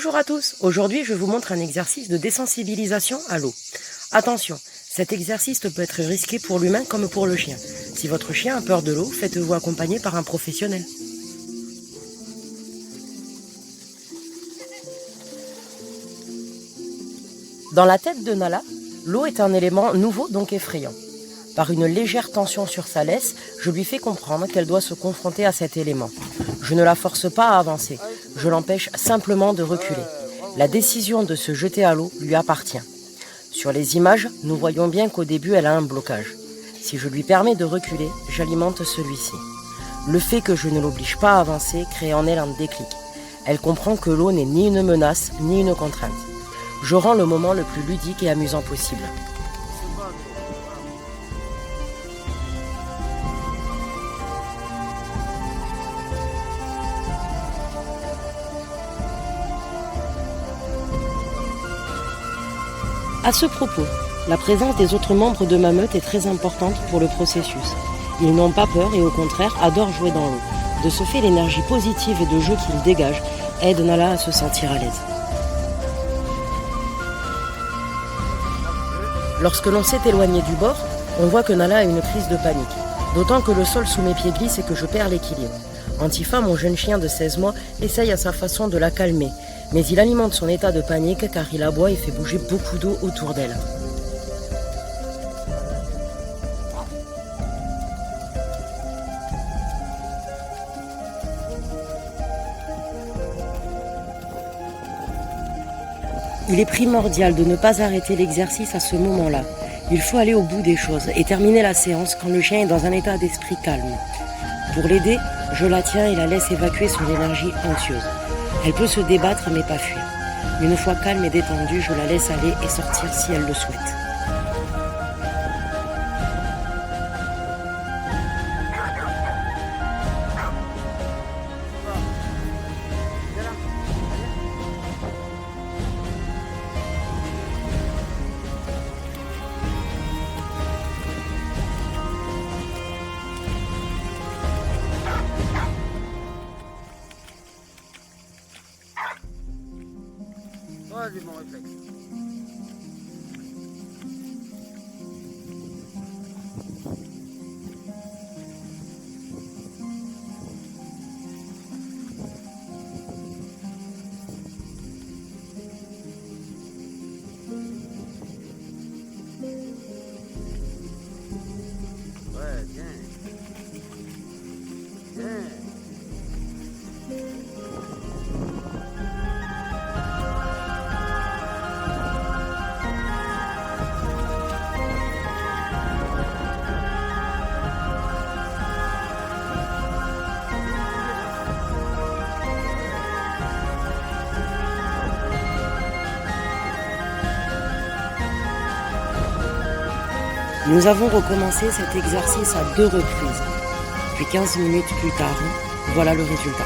Bonjour à tous, aujourd'hui je vous montre un exercice de désensibilisation à l'eau. Attention, cet exercice peut être risqué pour l'humain comme pour le chien. Si votre chien a peur de l'eau, faites-vous accompagner par un professionnel. Dans la tête de Nala, l'eau est un élément nouveau donc effrayant. Par une légère tension sur sa laisse, je lui fais comprendre qu'elle doit se confronter à cet élément. Je ne la force pas à avancer, je l'empêche simplement de reculer. La décision de se jeter à l'eau lui appartient. Sur les images, nous voyons bien qu'au début, elle a un blocage. Si je lui permets de reculer, j'alimente celui-ci. Le fait que je ne l'oblige pas à avancer crée en elle un déclic. Elle comprend que l'eau n'est ni une menace, ni une contrainte. Je rends le moment le plus ludique et amusant possible. À ce propos, la présence des autres membres de ma meute est très importante pour le processus. Ils n'ont pas peur et au contraire adorent jouer dans l'eau. De ce fait, l'énergie positive et de jeu qu'ils dégagent aide Nala à se sentir à l'aise. Lorsque l'on s'est éloigné du bord, on voit que Nala a une crise de panique. D'autant que le sol sous mes pieds glisse et que je perds l'équilibre. Antifa, mon jeune chien de 16 mois, essaye à sa façon de la calmer. Mais il alimente son état de panique car il aboie et fait bouger beaucoup d'eau autour d'elle. Il est primordial de ne pas arrêter l'exercice à ce moment-là. Il faut aller au bout des choses et terminer la séance quand le chien est dans un état d'esprit calme. Pour l'aider, je la tiens et la laisse évacuer son énergie anxieuse. Elle peut se débattre mais pas fuir. Une fois calme et détendue, je la laisse aller et sortir si elle le souhaite. C'est mon réflexe. Ouais, bien. Bien. Nous avons recommencé cet exercice à 2 reprises. Puis 15 minutes plus tard, voilà le résultat.